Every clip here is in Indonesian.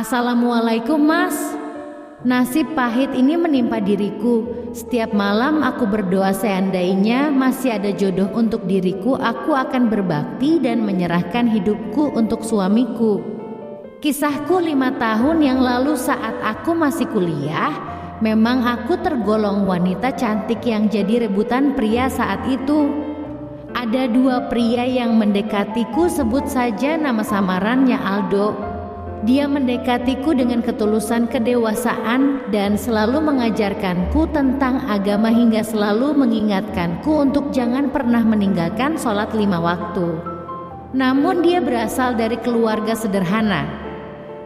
Assalamualaikum Mas. Nasib pahit ini menimpa diriku. Setiap malam aku berdoa seandainya masih ada jodoh untuk diriku, aku akan berbakti dan menyerahkan hidupku untuk suamiku. Kisahku 5 tahun yang lalu saat aku masih kuliah. Memang aku tergolong wanita cantik yang jadi rebutan pria saat itu. Ada 2 pria yang mendekatiku, sebut saja nama samarannya Aldo. Dia mendekatiku dengan ketulusan kedewasaan dan selalu mengajarkanku tentang agama hingga selalu mengingatkanku untuk jangan pernah meninggalkan sholat 5 waktu. Namun dia berasal dari keluarga sederhana.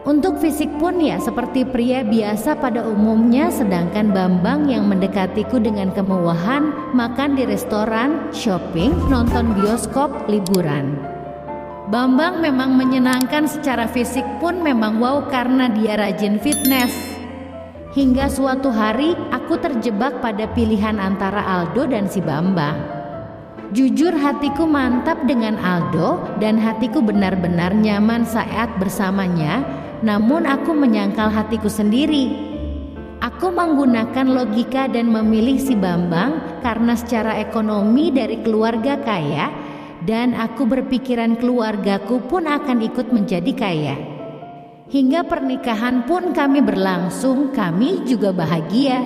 Untuk fisik pun ya seperti pria biasa pada umumnya, sedangkan Bambang yang mendekatiku dengan kemewahan, makan di restoran, shopping, nonton bioskop, liburan. Bambang memang menyenangkan, secara fisik pun memang wow karena dia rajin fitness. Hingga suatu hari aku terjebak pada pilihan antara Aldo dan si Bambang. Jujur hatiku mantap dengan Aldo dan hatiku benar-benar nyaman saat bersamanya. Namun aku menyangkal hatiku sendiri. Aku menggunakan logika dan memilih si Bambang karena secara ekonomi dari keluarga kaya, dan aku berpikiran keluargaku pun akan ikut menjadi kaya. Hingga pernikahan pun kami berlangsung, kami juga bahagia.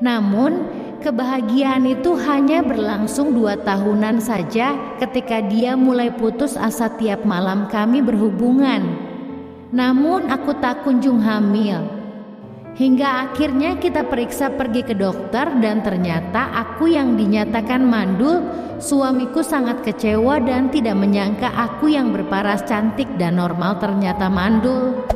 Namun kebahagiaan itu hanya berlangsung 2 tahunan saja ketika dia mulai putus asa tiap malam kami berhubungan. Namun aku tak kunjung hamil. Hingga akhirnya kita periksa pergi ke dokter dan ternyata aku yang dinyatakan mandul. Suamiku sangat kecewa dan tidak menyangka aku yang berparas cantik dan normal ternyata mandul.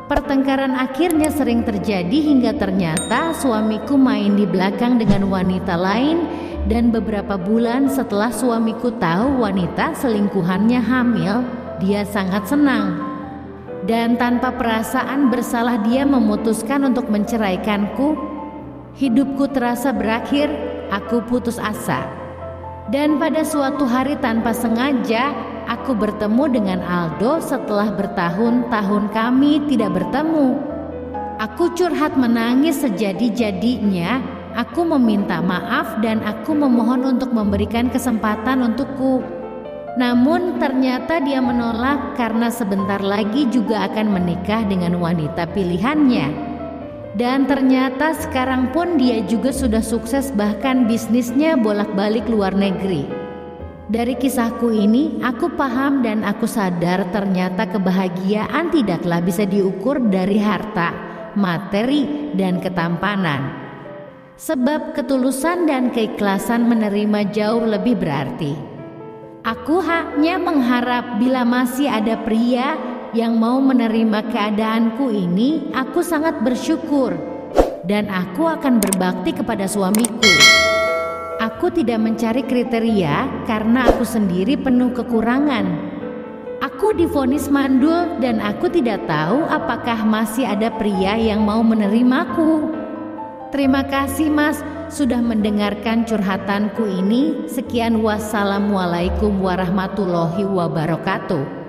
Pertengkaran akhirnya sering terjadi hingga ternyata suamiku main di belakang dengan wanita lain. Dan beberapa bulan setelah suamiku tahu wanita selingkuhannya hamil, dia sangat senang. Dan tanpa perasaan bersalah dia memutuskan untuk menceraikanku. Hidupku terasa berakhir, aku putus asa. Dan pada suatu hari tanpa sengaja aku bertemu dengan Aldo setelah bertahun-tahun kami tidak bertemu. Aku curhat menangis sejadi-jadinya. Aku meminta maaf dan aku memohon untuk memberikan kesempatan untukku. Namun ternyata dia menolak karena sebentar lagi juga akan menikah dengan wanita pilihannya. Dan ternyata sekarang pun dia juga sudah sukses, bahkan bisnisnya bolak-balik luar negeri. Dari kisahku ini aku paham dan aku sadar ternyata kebahagiaan tidaklah bisa diukur dari harta, materi, dan ketampanan. Sebab ketulusan dan keikhlasan menerima jauh lebih berarti. Aku hanya mengharap bila masih ada pria yang mau menerima keadaanku ini, aku sangat bersyukur dan aku akan berbakti kepada suamiku. Aku tidak mencari kriteria karena aku sendiri penuh kekurangan. Aku divonis mandul dan aku tidak tahu apakah masih ada pria yang mau menerimaku. Terima kasih Mas sudah mendengarkan curhatanku ini. Sekian, wassalamualaikum warahmatullahi wabarakatuh.